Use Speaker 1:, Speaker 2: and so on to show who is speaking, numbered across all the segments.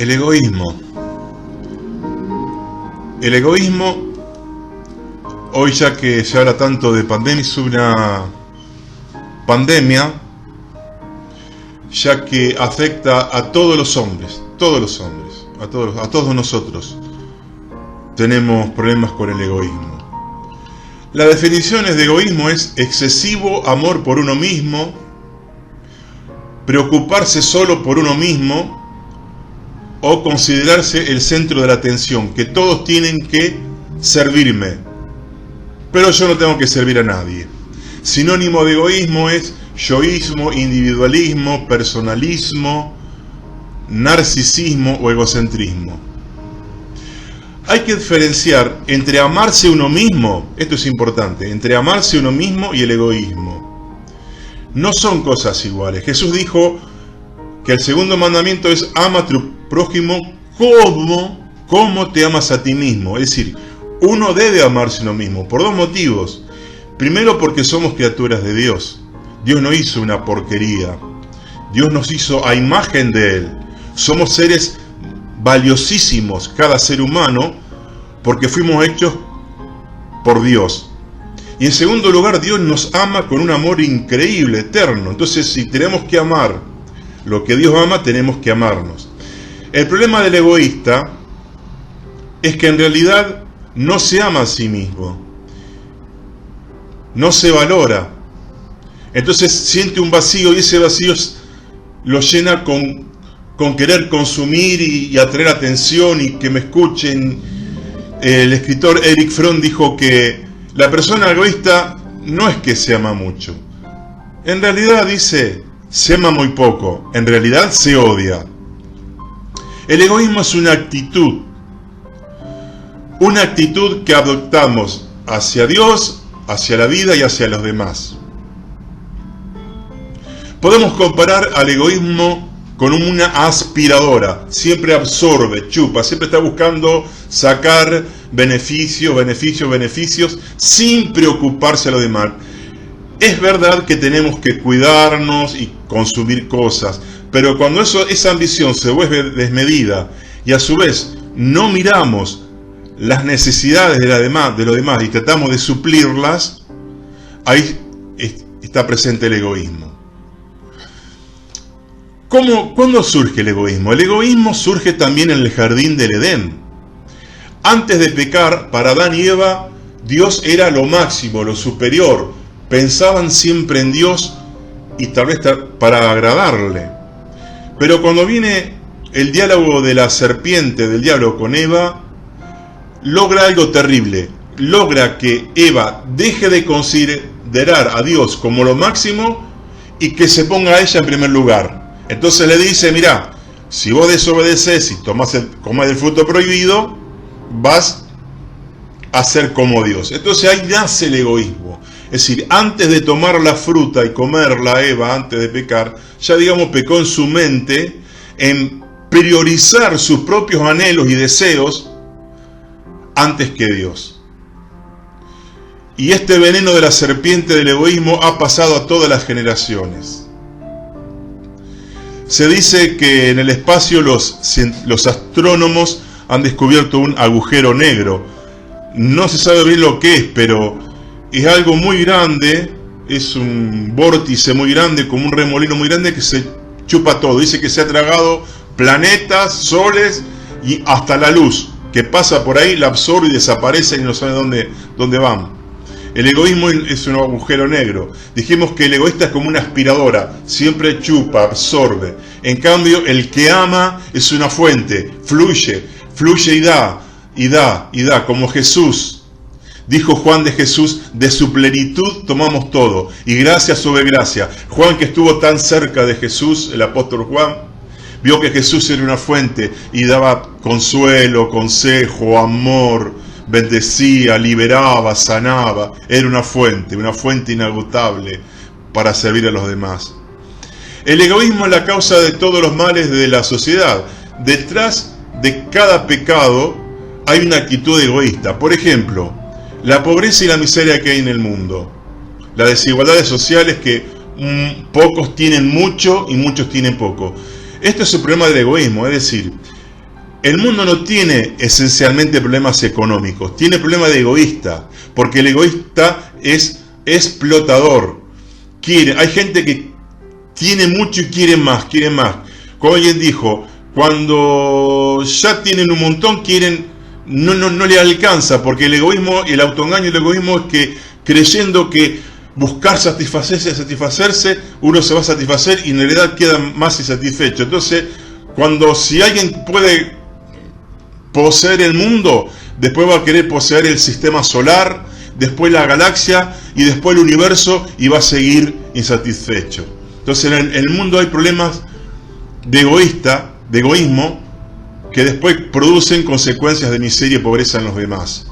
Speaker 1: El egoísmo. El egoísmo, hoy ya que se habla tanto de pandemia, es una pandemia ya que afecta a todos los hombres, a todos nosotros tenemos problemas con el egoísmo. La definición de egoísmo es excesivo amor por uno mismo, preocuparse solo por uno mismo o considerarse el centro de la atención, que todos tienen que servirme, pero yo no tengo que servir a nadie. Sinónimo de egoísmo es yoísmo, individualismo, personalismo, narcisismo o egocentrismo. Hay que diferenciar entre amarse uno mismo, esto es importante, entre amarse uno mismo y el egoísmo. No son cosas iguales. Jesús dijo que el segundo mandamiento es ama a tu prójimo como te amas a ti mismo. Es decir, uno debe amarse uno mismo por dos motivos. Primero, porque somos criaturas de Dios. Dios no hizo una porquería. Dios nos hizo a imagen de Él. Somos seres valiosísimos, cada ser humano, porque fuimos hechos por Dios. Y en segundo lugar, Dios nos ama con un amor increíble, eterno. Entonces, si tenemos que amar lo que Dios ama, tenemos que amarnos. El problema del egoísta es que en realidad no se ama a sí mismo, no se valora. Entonces siente un vacío y ese vacío lo llena con querer consumir y atraer atención y que me escuchen. El escritor Erich Fromm dijo que la persona egoísta no es que se ama mucho. En realidad, dice, se ama muy poco. En realidad se odia. El egoísmo es una actitud que adoptamos hacia Dios, hacia la vida y hacia los demás. Podemos comparar al egoísmo con una aspiradora. Siempre absorbe, chupa, siempre está buscando sacar beneficios, sin preocuparse a los demás. Es verdad que tenemos que cuidarnos y consumir cosas, pero cuando esa ambición se vuelve desmedida y a su vez no miramos las necesidades de los demás y tratamos de suplirlas, ahí está presente el egoísmo. ¿Cuándo surge el egoísmo? El egoísmo surge también en el jardín del Edén. Antes de pecar, para Adán y Eva, Dios era lo máximo, lo superior. Pensaban siempre en Dios y tal vez para agradarle. Pero cuando viene el diálogo de la serpiente, del diablo con Eva, logra algo terrible. Logra que Eva deje de considerar a Dios como lo máximo y que se ponga a ella en primer lugar. Entonces le dice, mirá, si vos desobedeces y comes el fruto prohibido, vas a ser como Dios. Entonces ahí nace el egoísmo. Es decir, antes de tomar la fruta y comerla, Eva, antes de pecar, ya pecó en su mente en priorizar sus propios anhelos y deseos antes que Dios. Y este veneno de la serpiente del egoísmo ha pasado a todas las generaciones. Se dice que en el espacio los astrónomos han descubierto un agujero negro. No se sabe bien lo que es, pero es algo muy grande, es un vórtice muy grande, como un remolino muy grande que se chupa todo. Dice que se ha tragado planetas, soles y hasta la luz, que pasa por ahí, la absorbe y desaparece y no sabe dónde van. El egoísmo es un agujero negro. Dijimos que el egoísta es como una aspiradora, siempre chupa, absorbe. En cambio, el que ama es una fuente, fluye y da, como Jesús. Dijo Juan de Jesús, de su plenitud tomamos todo, y gracia sobre gracia. Juan, que estuvo tan cerca de Jesús, el apóstol Juan, vio que Jesús era una fuente y daba consuelo, consejo, amor, bendecía, liberaba, sanaba. Era una fuente inagotable para servir a los demás. El egoísmo es la causa de todos los males de la sociedad. Detrás de cada pecado hay una actitud egoísta. Por ejemplo, la pobreza y la miseria que hay en el mundo. Las desigualdades sociales que pocos tienen mucho y muchos tienen poco. Esto es el problema del egoísmo, es decir, el mundo no tiene esencialmente problemas económicos, tiene problemas de egoísta, porque el egoísta es explotador. Hay gente que tiene mucho y quiere más, quiere más. Como alguien dijo, cuando ya tienen un montón, no le alcanza, porque el egoísmo, el autoengaño del egoísmo es que creyendo que buscar satisfacerse, uno se va a satisfacer y en realidad queda más insatisfecho. Entonces, si alguien puede poseer el mundo, después va a querer poseer el sistema solar, después la galaxia y después el universo, y va a seguir insatisfecho. Entonces en el mundo hay problemas de egoísmo, que después producen consecuencias de miseria y pobreza en los demás.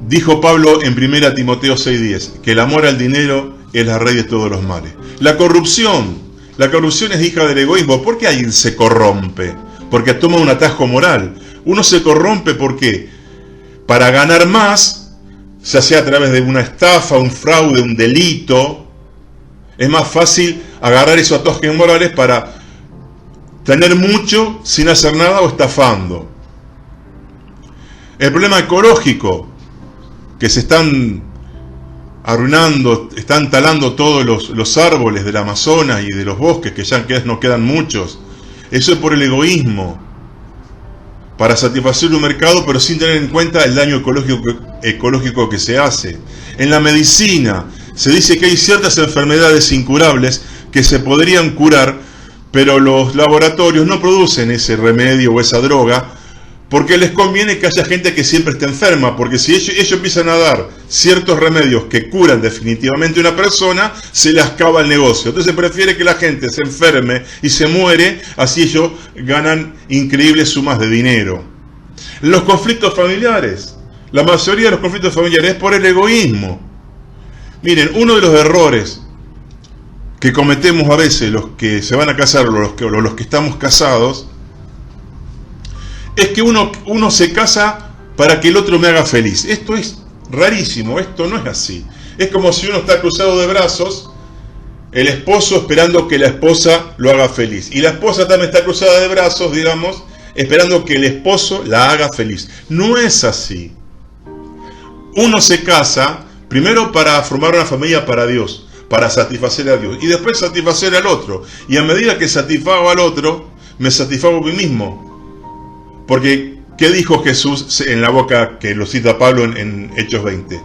Speaker 1: Dijo Pablo en 1 Timoteo 6:10, que el amor al dinero es la raíz de todos los males. La corrupción es hija del egoísmo. ¿Por qué alguien se corrompe? Porque toma un atajo moral. Uno se corrompe, ¿por qué? Para ganar más, ya sea a través de una estafa, un fraude, un delito. Es más fácil agarrar esos atajos morales para tener mucho sin hacer nada o estafando. El problema ecológico, que se están arruinando, están talando todos los árboles del Amazonas y de los bosques, que ya no quedan muchos. Eso es por el egoísmo, para satisfacer un mercado, pero sin tener en cuenta el daño ecológico que se hace. En la medicina se dice que hay ciertas enfermedades incurables que se podrían curar, pero los laboratorios no producen ese remedio o esa droga, porque les conviene que haya gente que siempre esté enferma, porque si ellos empiezan a dar ciertos remedios que curan definitivamente a una persona, se les acaba el negocio. Entonces prefiere que la gente se enferme y se muere, así ellos ganan increíbles sumas de dinero. Los conflictos familiares, la mayoría de los conflictos familiares es por el egoísmo. Miren, uno de los errores que cometemos a veces los que se van a casar o los que estamos casados, es que uno se casa para que el otro me haga feliz. Esto es rarísimo, esto no es así. Es como si uno está cruzado de brazos, el esposo esperando que la esposa lo haga feliz. Y la esposa también está cruzada de brazos, digamos, esperando que el esposo la haga feliz. No es así. Uno se casa primero para formar una familia para Dios, para satisfacer a Dios, y después satisfacer al otro. Y a medida que satisfago al otro, me satisfago a mí mismo. Porque, ¿qué dijo Jesús en la boca que lo cita Pablo en Hechos 20?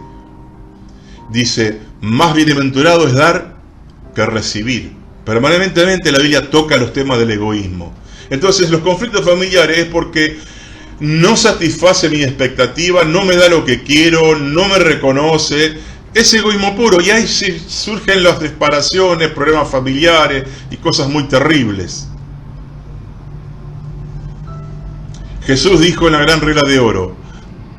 Speaker 1: Dice, más bienaventurado es dar que recibir. Permanentemente la Biblia toca los temas del egoísmo. Entonces los conflictos familiares es porque no satisface mi expectativa, no me da lo que quiero, no me reconoce. Es egoísmo puro, y ahí surgen las separaciones, problemas familiares y cosas muy terribles. Jesús dijo en la gran regla de oro,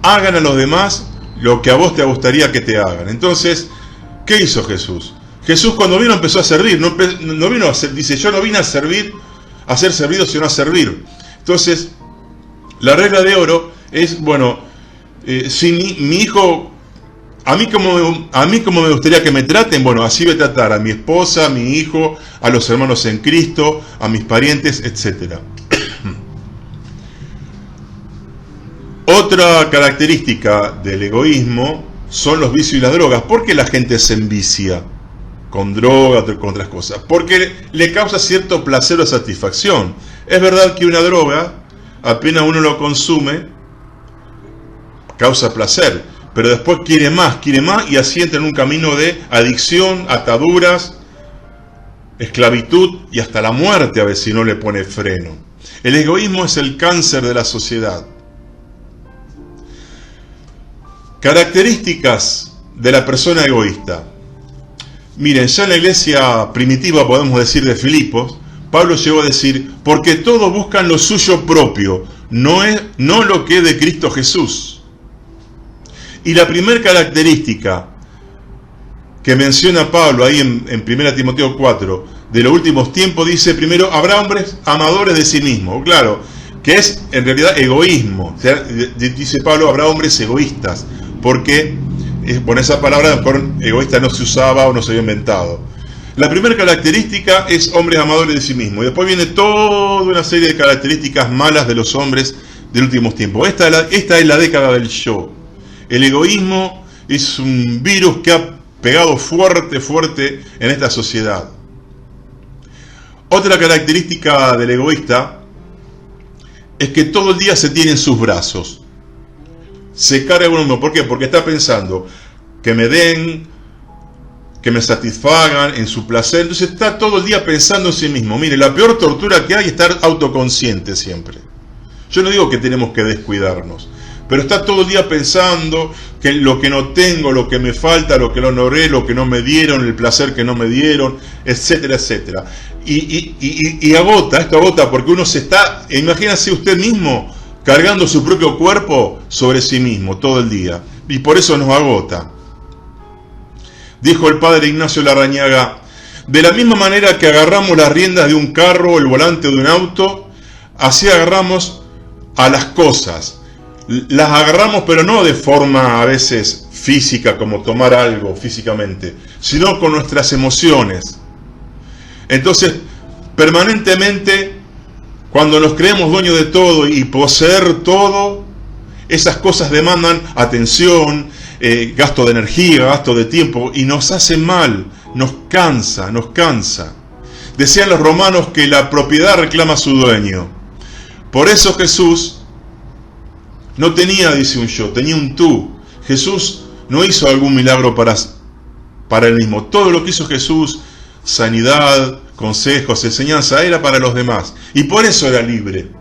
Speaker 1: hagan a los demás lo que a vos te gustaría que te hagan. Entonces, ¿qué hizo Jesús? Jesús cuando vino empezó a servir, no vino a ser, dice, yo no vine a servir, a ser servido, sino a servir. Entonces, la regla de oro es, bueno, si mi hijo, a mí como me gustaría que me traten, bueno, así voy a tratar a mi esposa, a mi hijo, a los hermanos en Cristo, a mis parientes, etcétera. Otra característica del egoísmo son los vicios y las drogas. ¿Por qué la gente se envicia con drogas o con otras cosas? Porque le causa cierto placer o satisfacción. Es verdad que una droga, apenas uno lo consume, causa placer, pero después quiere más, y así entra en un camino de adicción, ataduras, esclavitud y hasta la muerte a veces si no le pone freno. El egoísmo es el cáncer de la sociedad. Características de la persona egoísta. Miren, ya en la iglesia primitiva, podemos decir de Filipos, Pablo llegó a decir, porque todos buscan lo suyo propio, no lo que es de Cristo Jesús. Y la primera característica que menciona Pablo ahí en 1 Timoteo 4, de los últimos tiempos, dice primero, habrá hombres amadores de sí mismos. Claro, que es en realidad egoísmo. O sea, dice Pablo, habrá hombres egoístas. Porque, bueno, esa palabra mejor egoísta no se usaba o no se había inventado. La primera característica es hombres amadores de sí mismos. Y después viene toda una serie de características malas de los hombres de últimos tiempos. Esta es la década del yo. El egoísmo es un virus que ha pegado fuerte en esta sociedad. Otra característica del egoísta es que todo el día se tiene en sus brazos. Se carga uno mismo. ¿Por qué? Porque está pensando que me den, que me satisfagan en su placer. Entonces está todo el día pensando en sí mismo. Mire, la peor tortura que hay es estar autoconsciente siempre. Yo no digo que tenemos que descuidarnos, pero está todo el día pensando que lo que no tengo, lo que me falta, lo que no logré, lo que no me dieron, el placer que no me dieron, etcétera, etcétera. Y agota, esto agota porque uno se está, imagínese usted mismo, cargando su propio cuerpo sobre sí mismo todo el día. Y por eso nos agota. Dijo el padre Ignacio Larrañaga, de la misma manera que agarramos las riendas de un carro o el volante de un auto, así agarramos a las cosas. Las agarramos, pero no de forma a veces física, como tomar algo físicamente, sino con nuestras emociones. Entonces, permanentemente, cuando nos creemos dueños de todo y poseer todo, esas cosas demandan atención, gasto de energía, gasto de tiempo, y nos hace mal, nos cansa. Decían los romanos que la propiedad reclama a su dueño. Por eso Jesús no tenía, dice, un yo, tenía un tú. Jesús no hizo algún milagro para él mismo. Todo lo que hizo Jesús, sanidad, consejos, enseñanza, era para los demás. Y por eso era libre.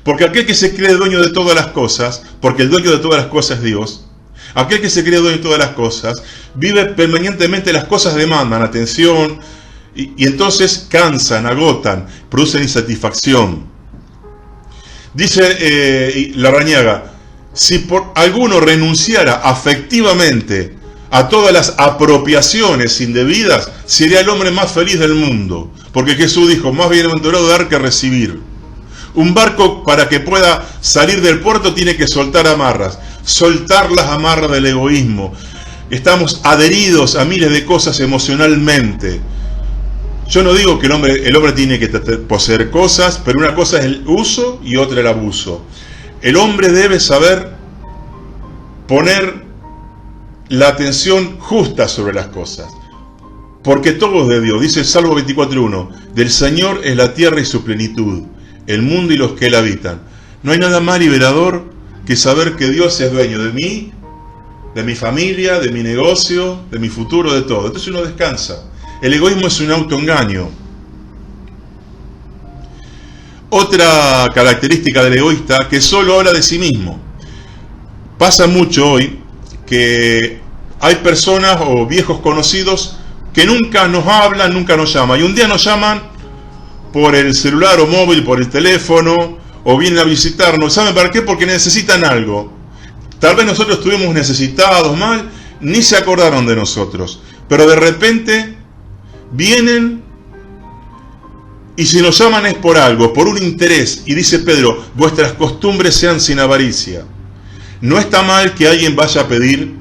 Speaker 1: Porque aquel que se cree dueño de todas las cosas, porque el dueño de todas las cosas es Dios, aquel que se cree dueño de todas las cosas, vive permanentemente, las cosas demandan atención, y entonces cansan, agotan, producen insatisfacción. Dice Larrañaga, si por alguno renunciara afectivamente a todas las apropiaciones indebidas, sería el hombre más feliz del mundo. Porque Jesús dijo, más bienaventurado dar que recibir. Un barco, para que pueda salir del puerto, tiene que soltar amarras. Soltar las amarras del egoísmo. Estamos adheridos a miles de cosas emocionalmente. Yo no digo que el hombre tiene que poseer cosas, pero una cosa es el uso y otra el abuso. El hombre debe saber poner la atención justa sobre las cosas, porque todo es de Dios. Dice el Salmo 24:1, del Señor es la tierra y su plenitud, el mundo y los que él habitan. No hay nada más liberador que saber que Dios es dueño de mí, de mi familia, de mi negocio, de mi futuro, de todo. Entonces uno descansa. El egoísmo es un autoengaño. Otra característica del egoísta, que solo habla de sí mismo. Pasa mucho hoy que hay personas o viejos conocidos que nunca nos hablan, nunca nos llaman. Y un día nos llaman por el celular o móvil, por el teléfono, o vienen a visitarnos. ¿Saben para qué? Porque necesitan algo. Tal vez nosotros estuvimos necesitados, mal, ni se acordaron de nosotros. Pero de repente vienen y si nos llaman es por algo, por un interés. Y dice Pedro, vuestras costumbres sean sin avaricia. No está mal que alguien vaya a pedir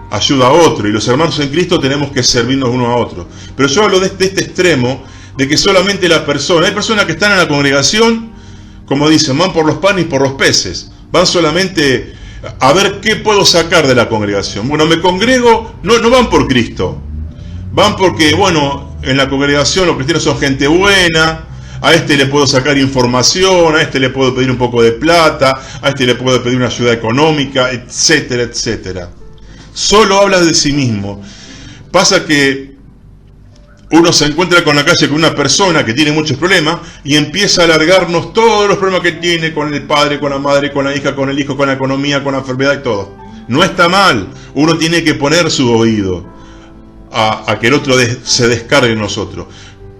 Speaker 1: ayuda a otro, y los hermanos en Cristo tenemos que servirnos unos a otros. Pero yo hablo de este extremo, de que solamente la persona, hay personas que están en la congregación, como dicen, van por los panes y por los peces, van solamente a ver qué puedo sacar de la congregación. Bueno, me congrego, no van por Cristo, van porque, bueno, en la congregación los cristianos son gente buena, a este le puedo sacar información, a este le puedo pedir un poco de plata, a este le puedo pedir una ayuda económica, etcétera, etcétera. Solo habla de sí mismo. Pasa que uno se encuentra con la calle con una persona que tiene muchos problemas y empieza a alargarnos todos los problemas que tiene con el padre, con la madre, con la hija, con el hijo, con la economía, con la enfermedad y todo. No está mal. Uno tiene que poner su oído a que el otro se descargue en nosotros.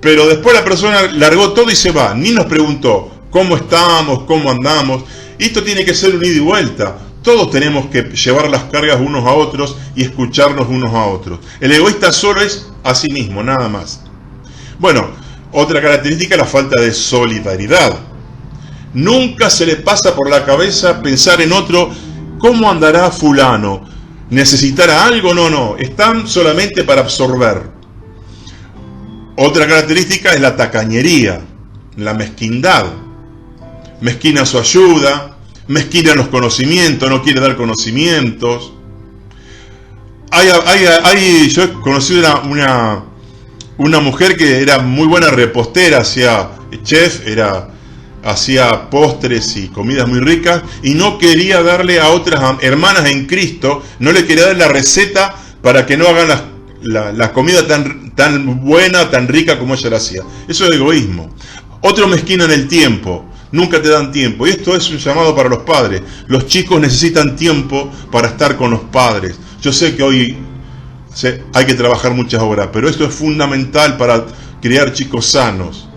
Speaker 1: Pero después la persona largó todo y se va. Ni nos preguntó cómo estamos, cómo andamos. Y esto tiene que ser un ida y vuelta. Todos tenemos que llevar las cargas unos a otros y escucharnos unos a otros. El egoísta solo es a sí mismo, nada más. Bueno, otra característica es la falta de solidaridad. Nunca se le pasa por la cabeza pensar en otro, ¿cómo andará fulano? ¿Necesitará algo? No. Están solamente para absorber. Otra característica es la tacañería, la mezquindad. Mezquina su ayuda, mezquina los conocimientos, no quiere dar conocimientos. Yo he conocido una mujer que era muy buena repostera, hacía chef, hacía postres y comidas muy ricas, y no quería darle a otras hermanas en Cristo, no le quería dar la receta para que no hagan la comida tan buena, tan rica como ella la hacía. Eso es egoísmo. Otro mezquino en el tiempo. Nunca te dan tiempo. Y esto es un llamado para los padres. Los chicos necesitan tiempo para estar con los padres. Yo sé que hoy hay que trabajar muchas horas, pero esto es fundamental para criar chicos sanos.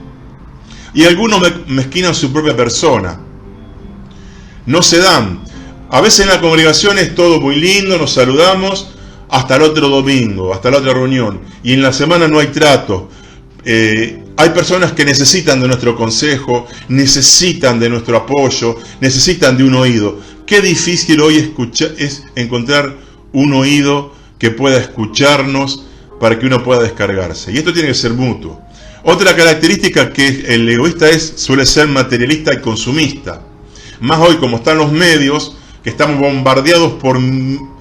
Speaker 1: Y algunos mezquinan su propia persona. No se dan. A veces en la congregación es todo muy lindo, nos saludamos hasta el otro domingo, hasta la otra reunión. Y en la semana no hay trato. Hay personas que necesitan de nuestro consejo, necesitan de nuestro apoyo, necesitan de un oído. Qué difícil hoy es encontrar un oído que pueda escucharnos para que uno pueda descargarse. Y esto tiene que ser mutuo. Otra característica que el egoísta suele ser materialista y consumista. Más hoy, como están los medios, que estamos bombardeados por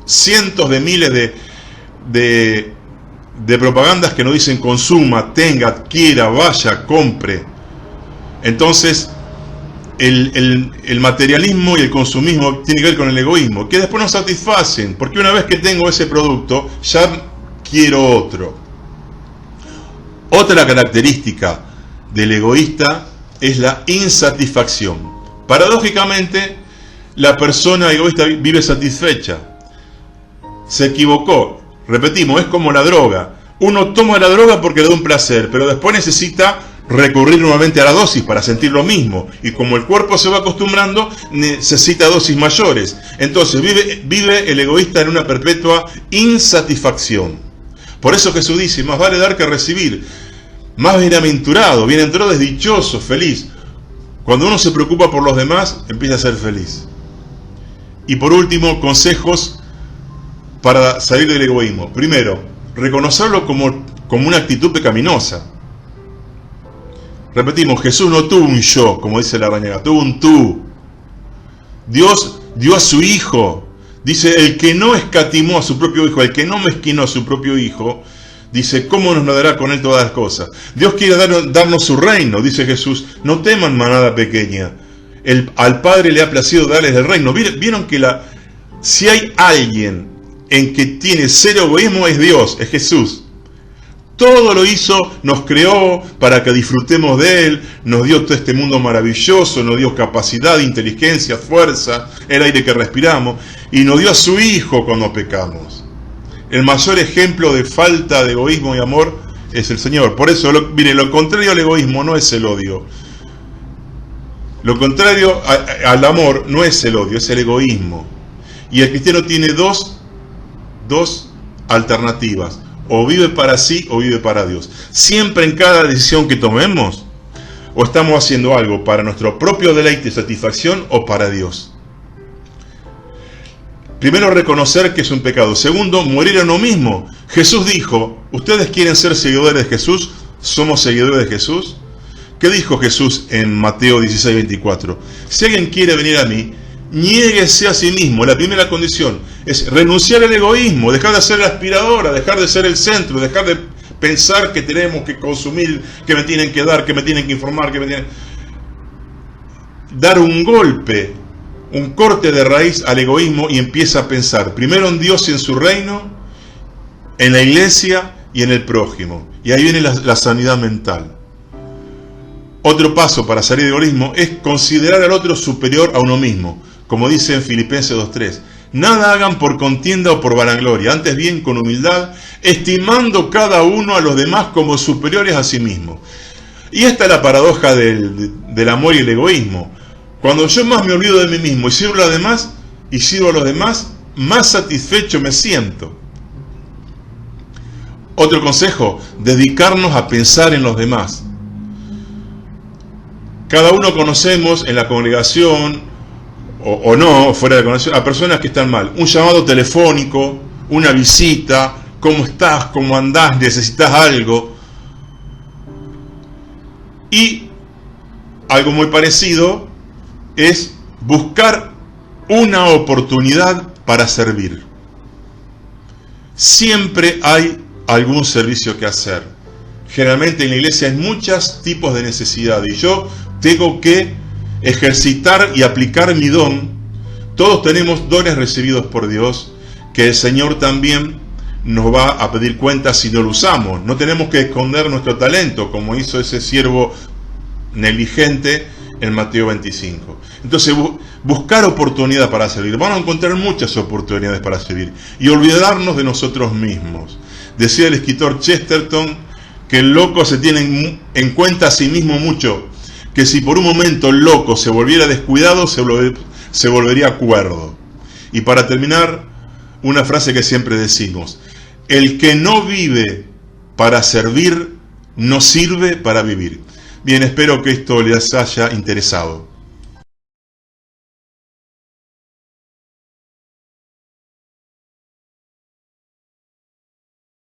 Speaker 1: cientos de miles de propagandas que nos dicen consuma, tenga, adquiera, vaya, compre. Entonces, el materialismo y el consumismo tiene que ver con el egoísmo, que después nos satisfacen, porque una vez que tengo ese producto, ya quiero otro. Otra característica del egoísta es la insatisfacción. Paradójicamente, la persona egoísta vive satisfecha. Se equivocó. Repetimos, es como la droga. Uno toma la droga porque le da un placer, pero después necesita recurrir nuevamente a la dosis para sentir lo mismo. Y como el cuerpo se va acostumbrando, necesita dosis mayores. Entonces vive el egoísta en una perpetua insatisfacción. Por eso Jesús dice, más vale dar que recibir. Más bienaventurado es dichoso, feliz. Cuando uno se preocupa por los demás, empieza a ser feliz. Y por último, consejos para salir del egoísmo. Primero, reconocerlo como una actitud pecaminosa. Repetimos, Jesús no tuvo un yo, como dice la Rañaga, tuvo un tú. Dios dio a su Hijo. Dice, el que no escatimó a su propio Hijo, el que no mezquinó a su propio Hijo, dice, ¿cómo nos dará con él todas las cosas? Dios quiere darnos su reino, dice Jesús. No teman manada pequeña. Al Padre le ha placido darles el reino. Vieron que si hay alguien en que tiene cero egoísmo es Dios, es Jesús. Todo lo hizo, nos creó para que disfrutemos de Él, nos dio todo este mundo maravilloso, nos dio capacidad, inteligencia, fuerza, el aire que respiramos, y nos dio a su Hijo cuando pecamos. El mayor ejemplo de falta de egoísmo y amor es el Señor. Por eso, lo contrario al egoísmo no es el odio. Lo contrario al amor no es el odio, es el egoísmo. Y el cristiano tiene dos alternativas. O vive para sí o vive para Dios. Siempre en cada decisión que tomemos, o estamos haciendo algo para nuestro propio deleite y satisfacción o para Dios. Primero, reconocer que es un pecado. Segundo, morir a uno mismo. Jesús dijo, ¿ustedes quieren ser seguidores de Jesús? ¿Somos seguidores de Jesús? ¿Qué dijo Jesús en Mateo 16:24? Si alguien quiere venir a mí, niéguese a sí mismo. La primera condición es renunciar al egoísmo, dejar de ser la aspiradora, dejar de ser el centro, dejar de pensar que tenemos que consumir, que me tienen que dar, que me tienen que informar, dar un golpe, un corte de raíz al egoísmo y empieza a pensar primero en Dios y en su reino, en la iglesia y en el prójimo. Y ahí viene la sanidad mental. Otro paso para salir del egoísmo es considerar al otro superior a uno mismo. Como dice en Filipenses 2:3, nada hagan por contienda o por vanagloria, antes bien con humildad, estimando cada uno a los demás como superiores a sí mismo. Y esta es la paradoja del amor y el egoísmo. Cuando yo más me olvido de mí mismo y sirvo a los demás, más satisfecho me siento. Otro consejo, dedicarnos a pensar en los demás. Cada uno conocemos en la congregación, o no, fuera de la congregación, a personas que están mal. Un llamado telefónico, una visita, ¿cómo estás? ¿Cómo andás? ¿Necesitas algo? Y algo muy parecido es buscar una oportunidad para servir. Siempre hay algún servicio que hacer. Generalmente en la iglesia hay muchos tipos de necesidad y yo tengo que ejercitar y aplicar mi don. Todos tenemos dones recibidos por Dios que el Señor también nos va a pedir cuenta si no lo usamos. No tenemos que esconder nuestro talento como hizo ese siervo negligente en Mateo 25. Entonces, buscar oportunidad para servir. Vamos a encontrar muchas oportunidades para servir y olvidarnos de nosotros mismos. Decía el escritor Chesterton que el loco se tiene en cuenta a sí mismo mucho, que si por un momento el loco se volviera descuidado, se volvería cuerdo. Y para terminar, una frase que siempre decimos: el que no vive para servir, no sirve para vivir. Bien, espero que esto les haya interesado.